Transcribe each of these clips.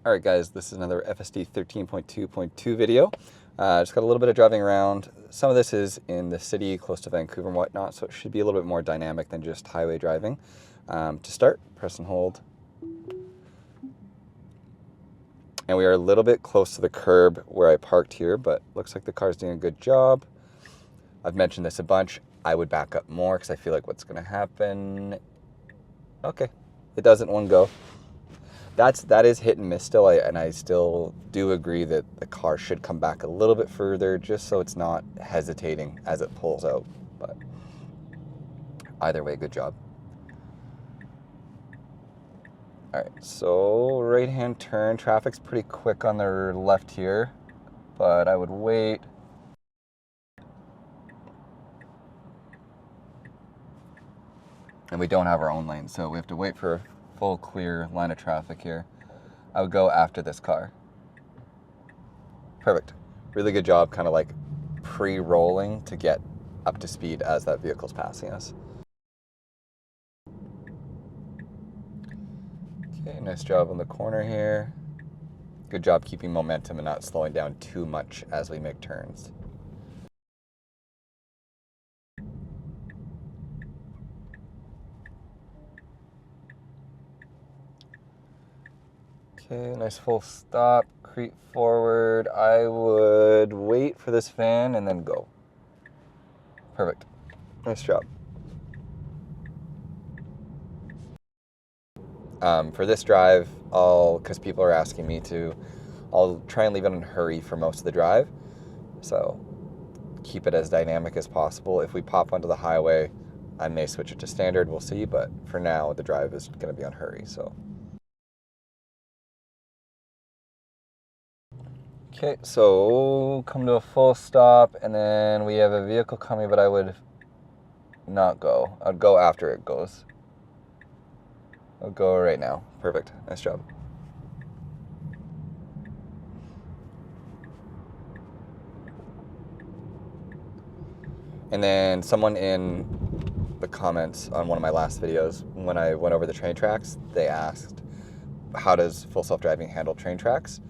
Alright guys, this is another FSD 13.2.2 video. Just got a little bit of driving around. Some of this is in the city, close to Vancouver and whatnot, so it should be a little bit more dynamic than just highway driving. To start, press and hold. And we are a little bit close to the curb where I parked here, but looks like the car's doing a good job. I've mentioned this a bunch. I would back up more because I feel like what's going to happen... Okay, it does in one go. That is hit and miss still, and I still do agree that the car should come back a little bit further just so it's not hesitating as it pulls out. But either way, good job. Alright, so right-hand turn. Traffic's pretty quick on the left here, but I would wait. And we don't have our own lane, so we have to wait for a full clear line of traffic here. I would go after this car. Perfect. Really good job kind of like pre-rolling to get up to speed as that vehicle's passing us. Okay, nice job on the corner here. Good job keeping momentum and not slowing down too much as we make turns. Okay, nice full stop, creep forward. I would wait for this van and then go. Perfect. Nice job. For this drive, because people are asking me to, I'll try and leave it in a hurry for most of the drive. So keep it as dynamic as possible. If we pop onto the highway, I may switch it to standard, we'll see. But for now, the drive is going to be on hurry, so. Okay, so come to a full stop, and then we have a vehicle coming, but I would not go. I'd go after it goes. I'll go right now. Perfect. Nice job. And then someone in the comments on one of my last videos, when I went over the train tracks, they asked, how does full self-driving handle train tracks?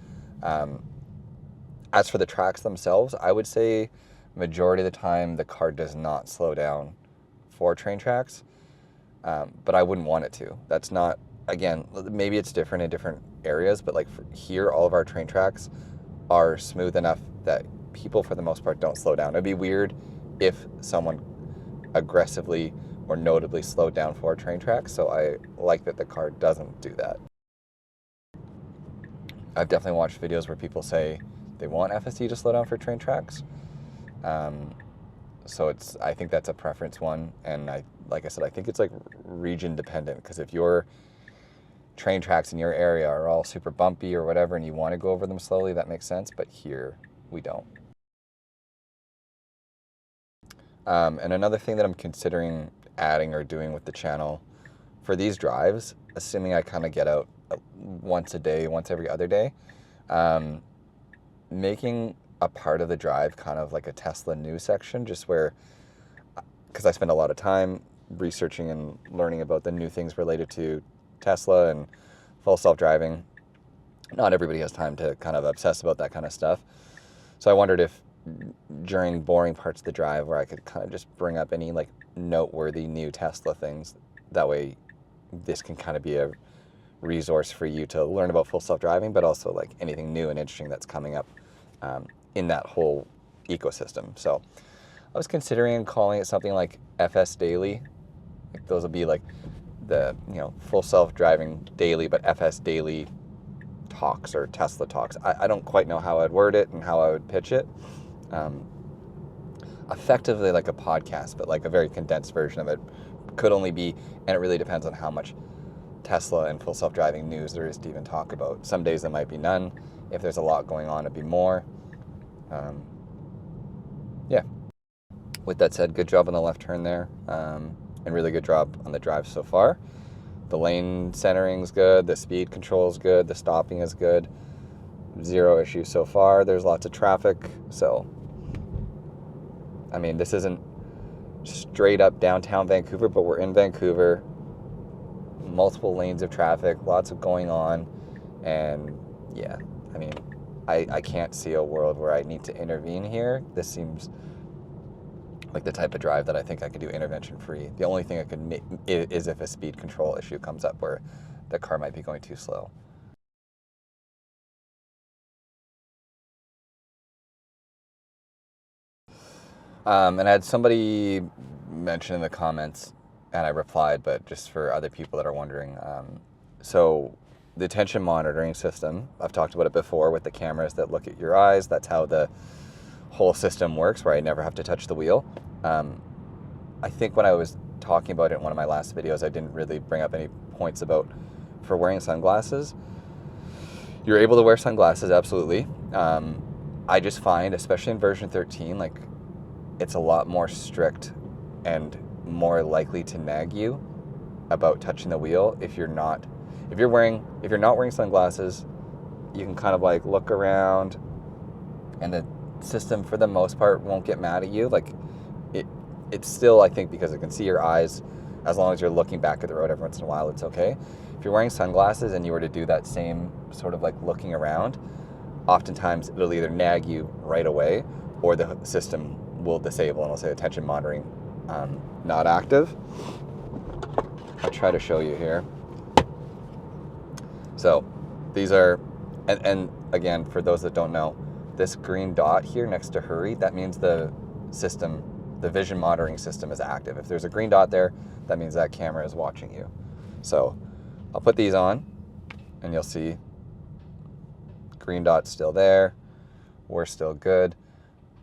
As for the tracks themselves, I would say majority of the time the car does not slow down for train tracks, but I wouldn't want it to. That's not, again, maybe it's different in different areas, but like here, all of our train tracks are smooth enough that people for the most part don't slow down. It'd be weird if someone aggressively or notably slowed down for train tracks, so I like that the car doesn't do that. I've definitely watched videos where people say they want FSD to slow down for train tracks. So I think that's a preference one. And like I said, I think it's like region dependent, because if your train tracks in your area are all super bumpy or whatever, and you want to go over them slowly, that makes sense. But here we don't. And another thing that I'm considering adding or doing with the channel for these drives, assuming I kind of get out once a day, once every other day, making a part of the drive kind of like a Tesla news section, just where, because I spend a lot of time researching and learning about the new things related to Tesla and full self-driving. Not everybody has time to kind of obsess about that kind of stuff. So I wondered if during boring parts of the drive where I could kind of just bring up any like noteworthy new Tesla things, that way this can kind of be a resource for you to learn about full self-driving, but also like anything new and interesting that's coming up in that whole ecosystem. So I was considering calling it something like FSDaily. Like those will be like the, you know, full self-driving daily, but FSDaily talks or Tesla talks. I don't quite know how I'd word it and how I would pitch it. Effectively like a podcast, but like a very condensed version of it. Could only be, and it really depends on how much Tesla and full self-driving news there is to even talk about. Some days there might be none. If there's a lot going on, it'd be more. Yeah. With that said, good job on the left turn there, and really good job on the drive so far. The lane centering's good, the speed control's good, the stopping is good. Zero issues so far. There's lots of traffic, so I mean, this isn't straight up downtown Vancouver, but we're in Vancouver. Multiple lanes of traffic, lots of going on, and yeah, I mean, I can't see a world where I need to intervene here. This seems like the type of drive that I think I could do intervention free. The only thing I could make is if a speed control issue comes up where the car might be going too slow. And I had somebody mention in the comments, and I replied, but just for other people that are wondering. So the attention monitoring system, I've talked about it before with the cameras that look at your eyes. That's how the whole system works, where I never have to touch the wheel. I think when I was talking about it in one of my last videos, I didn't really bring up any points about for wearing sunglasses. You're able to wear sunglasses, absolutely. I just find, especially in version 13, like, it's a lot more strict and more likely to nag you about touching the wheel if you're not wearing sunglasses. You can kind of like look around, and the system for the most part won't get mad at you. Like it's still, I think, because it can see your eyes, as long as you're looking back at the road every once in a while, it's okay. If you're wearing sunglasses and you were to do that same sort of like looking around, oftentimes it'll either nag you right away or the system will disable and it'll say attention monitoring not active. I'll try to show you here. So these are, and again, for those that don't know, this green dot here next to hurry, that means the system, the vision monitoring system is active. If there's a green dot there, that means that camera is watching you. So I'll put these on and you'll see green dot's still there. We're still good.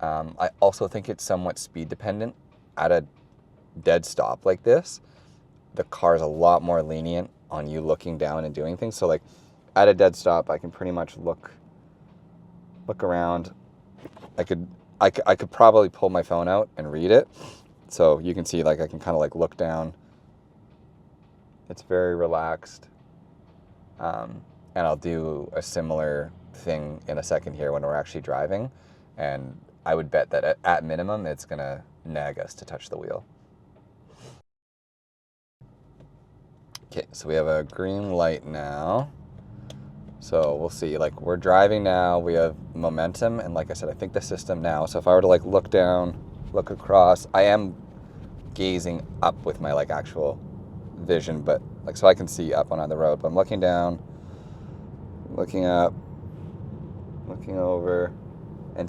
I also think it's somewhat speed dependent. At a dead stop like this, the car's a lot more lenient on you looking down and doing things. So like at a dead stop, I can pretty much look around. I could probably pull my phone out and read it. So you can see, like, I can kind of like look down. It's very relaxed. And I'll do a similar thing in a second here when we're actually driving. And I would bet that at minimum, it's gonna nag us to touch the wheel. Okay, so we have a green light now. So we'll see, like, we're driving now, we have momentum, and like I said, I think the system now, so if I were to like look down, look across, I am gazing up with my like actual vision, but like, so I can see up on the road, but I'm looking down, looking up, looking over, and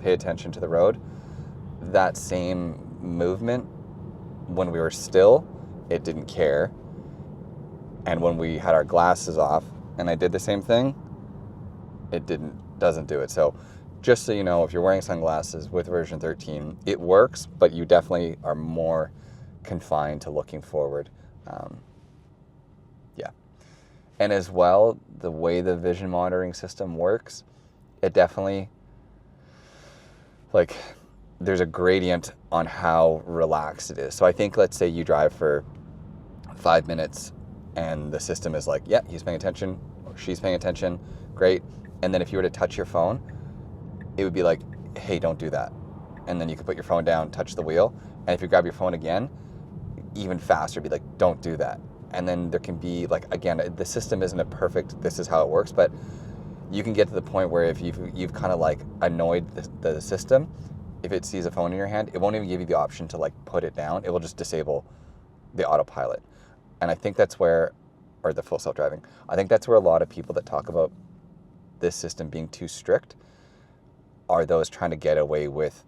pay attention to the road. That same movement, when we were still, it didn't care. And when we had our glasses off and I did the same thing, it doesn't do it. So just so you know, if you're wearing sunglasses with version 13, it works, but you definitely are more confined to looking forward. Yeah. And as well, the way the vision monitoring system works, it definitely, like, there's a gradient on how relaxed it is. So I think, let's say you drive for 5 minutes and the system is like, yeah, he's paying attention or she's paying attention, great. And then if you were to touch your phone, it would be like, hey, don't do that. And then you could put your phone down, touch the wheel. And if you grab your phone again, even faster, be like, don't do that. And then there can be, like, again, the system isn't a perfect, this is how it works, but you can get to the point where if you've kind of like annoyed the system, if it sees a phone in your hand, it won't even give you the option to like put it down. It will just disable the autopilot. And I think that's where, or the full self-driving, I think that's where a lot of people that talk about this system being too strict are those trying to get away with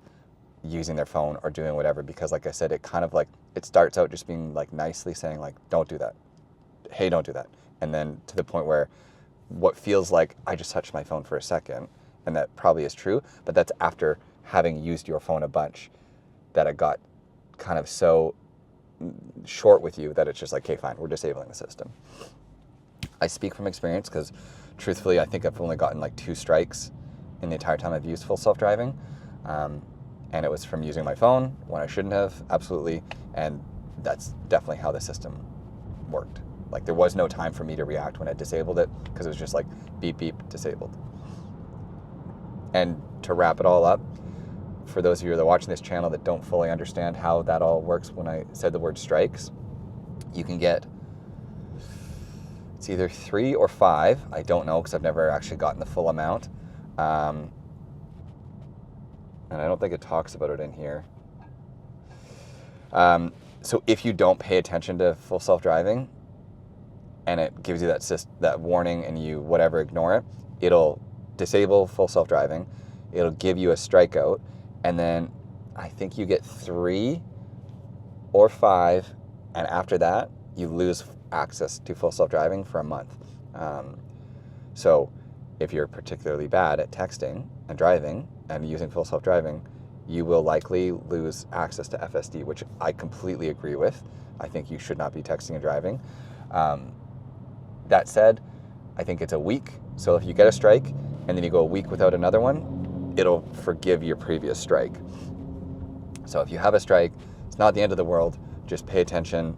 using their phone or doing whatever, because like I said, it kind of like, it starts out just being like nicely saying like, don't do that. Hey, don't do that. And then to the point where what feels like I just touched my phone for a second, and that probably is true, but that's after having used your phone a bunch that it got kind of so short with you that it's just like, okay, fine, we're disabling the system. I speak from experience because truthfully, I think I've only gotten like 2 strikes in the entire time I've used full self-driving. And it was from using my phone when I shouldn't have, absolutely. And that's definitely how the system worked. Like, there was no time for me to react when I disabled it, because it was just like beep, beep, disabled. And to wrap it all up, for those of you that are watching this channel that don't fully understand how that all works, when I said the word strikes, you can get, It's either 3 or 5. I don't know because I've never actually gotten the full amount. And I don't think it talks about it in here. So if you don't pay attention to full self-driving and it gives you that warning and you whatever ignore it, it'll disable full self-driving. It'll give you a strikeout, and then I think you get 3 or 5, and after that you lose access to full self-driving for a month. So if you're particularly bad at texting and driving and using full self-driving, you will likely lose access to FSD, which I completely agree with. I think you should not be texting and driving. That said, I think it's a week. So if you get a strike and then you go a week without another one, it'll forgive your previous strike. So if you have a strike, it's not the end of the world. Just pay attention,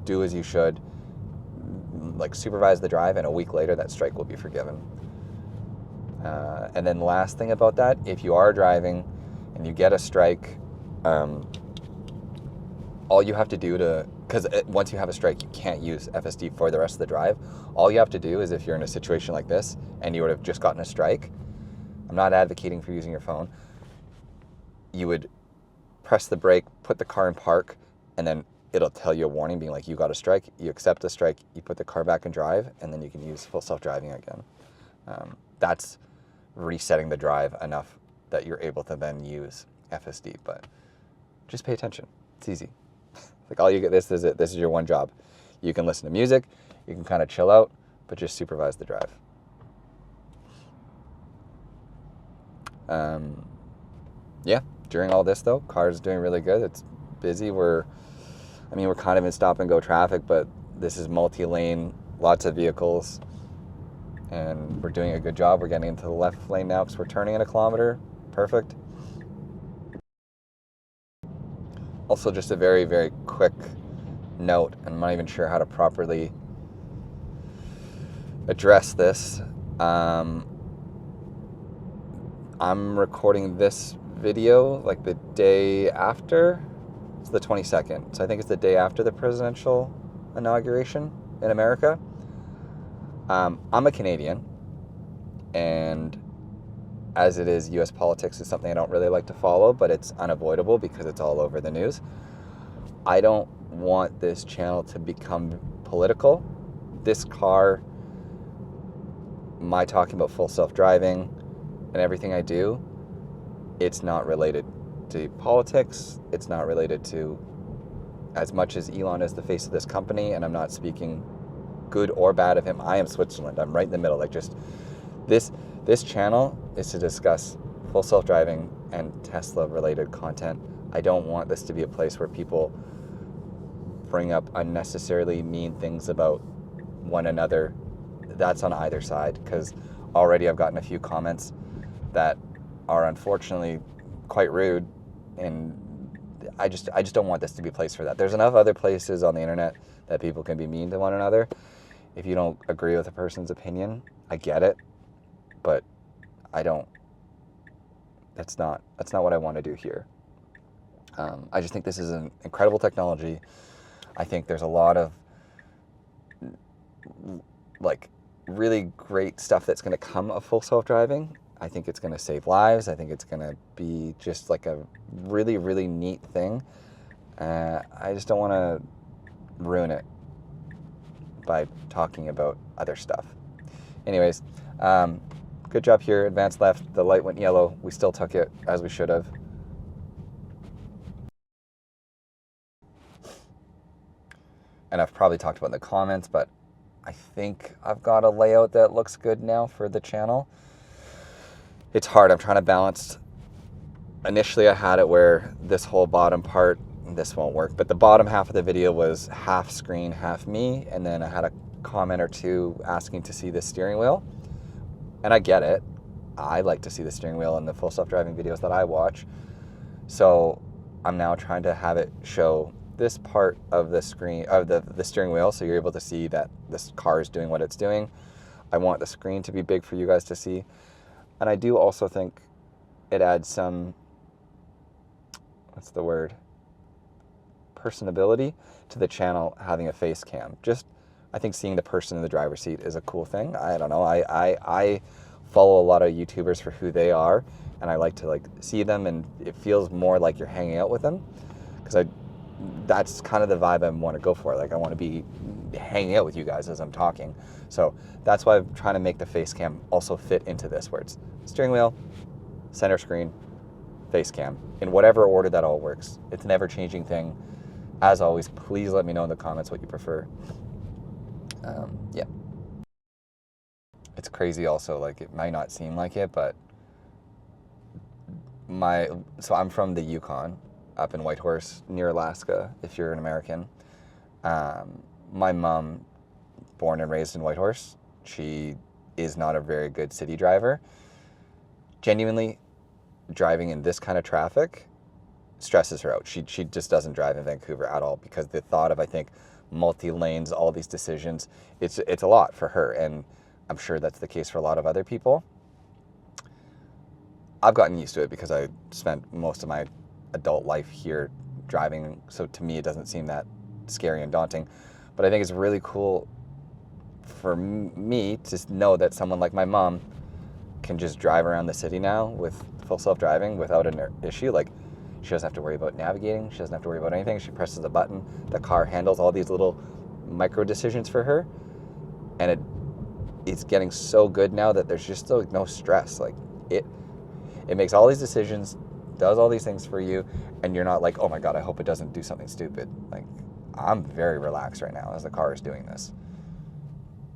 do as you should, like supervise the drive, and a week later that strike will be forgiven. And then the last thing about that, if you are driving and you get a strike, all you have to do because once you have a strike, you can't use FSD for the rest of the drive. All you have to do is, if you're in a situation like this and you would have just gotten a strike, I'm not advocating for using your phone, you would press the brake, put the car in park, and then it'll tell you a warning being like, you got a strike. You accept the strike, you put the car back in drive, and then you can use full self-driving again. That's resetting the drive enough that you're able to then use FSD, but just pay attention. It's easy. Like, all you get, this is it. This is your one job. You can listen to music, you can kind of chill out, but just supervise the drive. Yeah, during all this though, car's doing really good. It's busy. We're kind of in stop and go traffic, but this is multi-lane, lots of vehicles, and we're doing a good job. We're getting into the left lane now because we're turning in a kilometer. Perfect. Also, just a very, very quick note, and I'm not even sure how to properly address this. I'm recording this video like the day after. It's the 22nd, so I think it's the day after the presidential inauguration in America. I'm a Canadian, and as it is, U.S. politics is something I don't really like to follow, but it's unavoidable because it's all over the news. I don't want this channel to become political. This car, my talking about full self-driving and everything I do, it's not related to politics. It's not related to, as much as Elon is the face of this company, and I'm not speaking good or bad of him. I am Switzerland. I'm right in the middle. Like, just this channel is to discuss full self-driving and Tesla related content. I don't want this to be a place where people bring up unnecessarily mean things about one another. That's on either side, because already I've gotten a few comments that are unfortunately quite rude, and I just don't want this to be a place for that. There's enough other places on the internet that people can be mean to one another. If you don't agree with a person's opinion, I get it, but that's not what I want to do here. I just think this is an incredible technology. I think there's a lot of like really great stuff that's going to come of full self-driving. I think it's going to save lives. I think it's going to be just like a really, really neat thing. I just don't want to ruin it by talking about other stuff. Anyways, good job here. Advance left. The light went yellow. We still took it as we should have. And I've probably talked about in the comments, but I think I've got a layout that looks good now for the channel. It's hard. I'm trying to balance. Initially, I had it where this whole bottom part, this won't work, but the bottom half of the video was half screen, half me, and then I had a comment or two asking to see the steering wheel. And I get it. I like to see the steering wheel in the full self-driving videos that I watch. So I'm now trying to have it show this part of the screen, of the steering wheel, so you're able to see that this car is doing what it's doing. I want the screen to be big for you guys to see. And I do also think it adds some, what's the word, personability to the channel having a face cam. Just I think seeing the person in the driver's seat is a cool thing. I don't know. I follow a lot of YouTubers for who they are, and I like to like see them, and it feels more like you're hanging out with them, because that's kind of the vibe I want to go for. Like I want to be hanging out with you guys as I'm talking. So that's why I'm trying to make the face cam also fit into this, where it's steering wheel, center screen, face cam, in whatever order that all works. It's a never changing thing. As always, please let me know in the comments what you prefer. Yeah. It's crazy also, like it might not seem like it, but so I'm from the Yukon, up in Whitehorse, near Alaska, if you're an American. My mom, born and raised in Whitehorse, she is not a very good city driver. Genuinely, driving in this kind of traffic stresses her out. She just doesn't drive in Vancouver at all, because the thought of, I think, multi-lanes, all these decisions, it's a lot for her, and I'm sure that's the case for a lot of other people. I've gotten used to it because I spent most of my adult life here driving, so to me it doesn't seem that scary and daunting. But I think it's really cool for me to know that someone like my mom can just drive around the city now with full self-driving without an issue. Like, she doesn't have to worry about navigating. She doesn't have to worry about anything. She presses a button. The car handles all these little micro decisions for her. And it's getting so good now that there's just like no stress. Like it makes all these decisions, does all these things for you, and you're not like, oh my God, I hope it doesn't do something stupid. Like, I'm very relaxed right now as the car is doing this.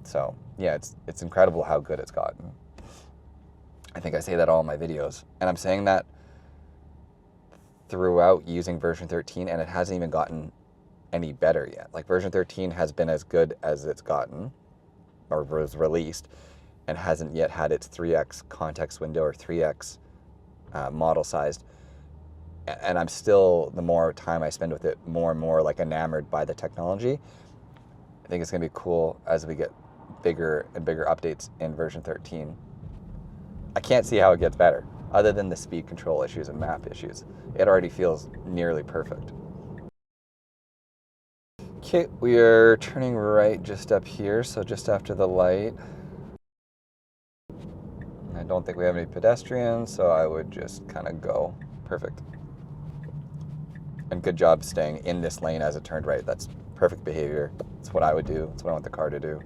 So yeah, it's incredible how good it's gotten. I think I say that all in my videos, and I'm saying that throughout using version 13, and it hasn't even gotten any better yet. Like, version 13 has been as good as it's gotten, or was released, and hasn't yet had its 3x context window or 3x model sized. And I'm still, the more time I spend with it, more and more like enamored by the technology. I think it's gonna be cool as we get bigger and bigger updates in version 13. I can't see how it gets better, other than the speed control issues and map issues. It already feels nearly perfect. Okay, we are turning right just up here, so just after the light. I don't think we have any pedestrians, so I would just kind of go. Perfect. And good job staying in this lane as it turned right. That's perfect behavior. That's what I would do. That's what I want the car to do.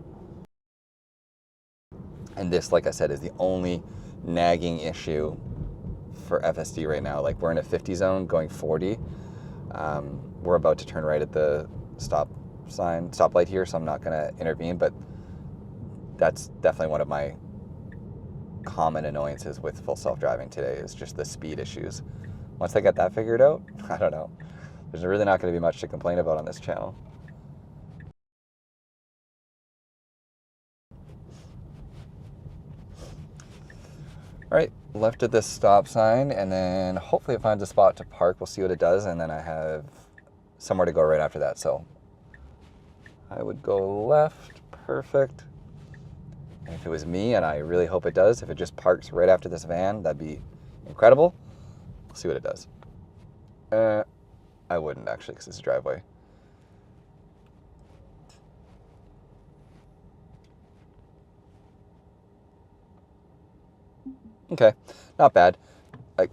And this, like I said, is the only nagging issue for FSD right now. Like, we're in a 50 zone going 40. We're about to turn right at the stoplight here, so I'm not going to intervene, but that's definitely one of my common annoyances with full self-driving today, is just the speed issues. Once I get that figured out, I don't know. There's really not going to be much to complain about on this channel. All right, left at this stop sign, and then hopefully it finds a spot to park. We'll see what it does, and then I have somewhere to go right after that. So I would go left. Perfect. And if it was me, and I really hope it does, if it just parks right after this van, that'd be incredible. We'll see what it does. I wouldn't actually, because it's a driveway. Okay, not bad. Like,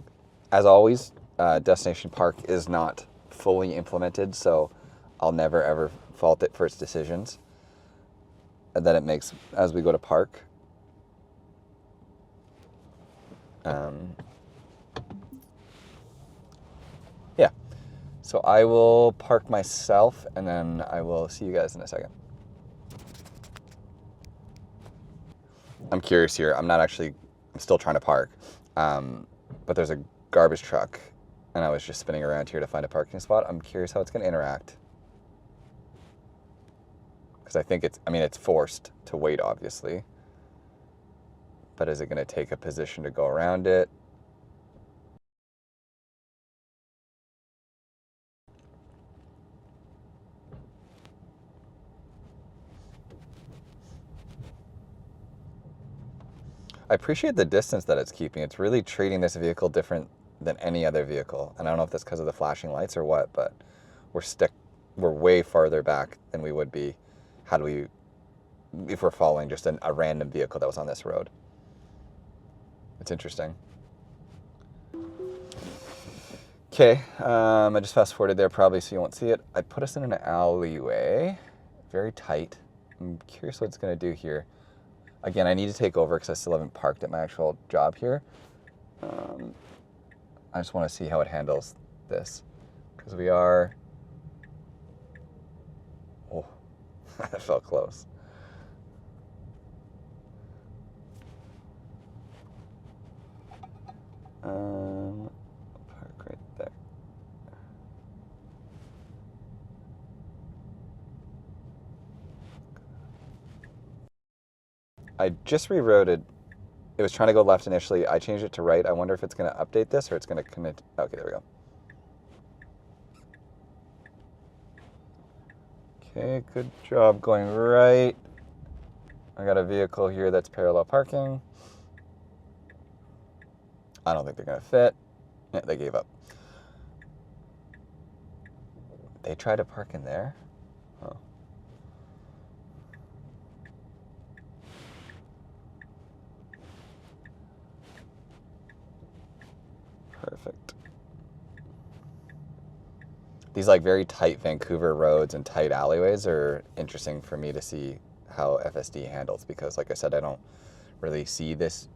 as always, Destination Park is not fully implemented, so I'll never ever fault it for its decisions that it makes as we go to park. Yeah, so I will park myself, and then I will see you guys in a second. I'm curious here. I'm still trying to park, but there's a garbage truck, and I was just spinning around here to find a parking spot. I'm curious how it's going to interact, because I think it's forced to wait, obviously, but is it going to take a position to go around it? I appreciate the distance that it's keeping. It's really treating this vehicle different than any other vehicle. And I don't know if that's because of the flashing lights or what, but we're way farther back than we would be had we if we're following just a random vehicle that was on this road. It's interesting. Okay, I just fast forwarded there probably so you won't see it. I put us in an alleyway, very tight. I'm curious what it's going to do here. Again, I need to take over because I still haven't parked at my actual job here. I just want to see how it handles this because we are... Oh, that felt close. Park right there. I just rerouted. It was trying to go left initially. I changed it to right. I wonder if it's going to update this or it's going to connect. Okay, there we go. Okay, good job going right. I got a vehicle here that's parallel parking. I don't think they're going to fit. Yeah, they gave up. They tried to park in there? Oh. Perfect. These like very tight Vancouver roads and tight alleyways are interesting for me to see how FSD handles because like I said, I don't really see this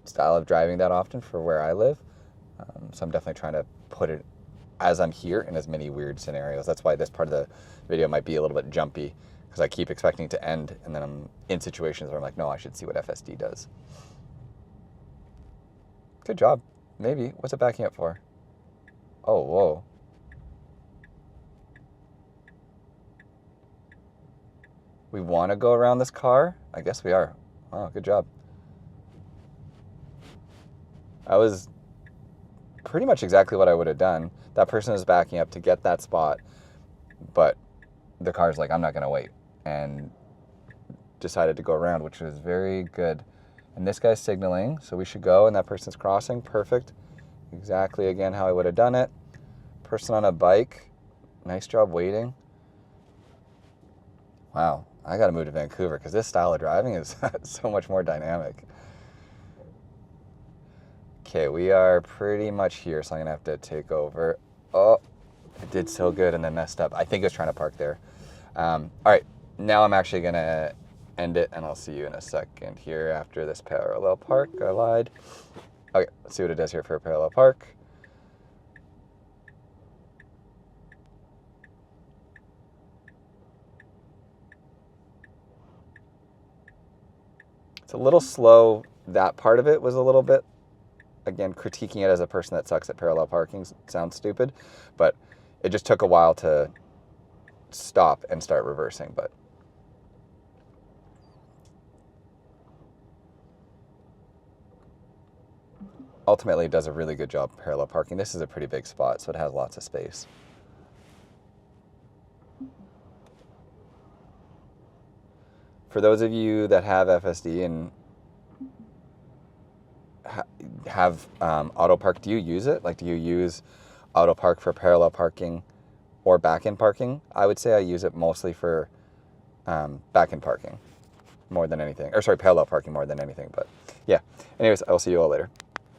style of driving that often for where I live. So I'm definitely trying to put it as I'm here in as many weird scenarios. That's why this part of the video might be a little bit jumpy because I keep expecting it to end and then I'm in situations where I'm like, no, I should see what FSD does. Good job. Maybe. What's it backing up for? Oh, whoa. We want to go around this car? I guess we are. Oh, good job. I was pretty much exactly what I would have done. That person is backing up to get that spot, but the car's like, I'm not going to wait, and decided to go around, which was very good. And this guy's signaling, so we should go, and that person's crossing. Perfect. Exactly, again, how I would have done it. Person on a bike. Nice job waiting. Wow, I got to move to Vancouver because this style of driving is so much more dynamic. Okay, we are pretty much here, so I'm going to have to take over. Oh, it did so good and then messed up. I think it was trying to park there. All right, now I'm actually going to end it, and I'll see you in a second here after this parallel park. I lied. Okay, let's see what it does here for a parallel park. It's a little slow. That part of it was a little bit, again, critiquing it as a person that sucks at parallel parking sounds stupid, but it just took a while to stop and start reversing. But ultimately, it does a really good job parallel parking. This is a pretty big spot, so it has lots of space. For those of you that have FSD and have Autopark, do you use it? Like, do you use Autopark for parallel parking or back-end parking? I would say I use it mostly for back-end parking more than anything. Or sorry, parallel parking more than anything. But yeah, anyways, I'll see you all later.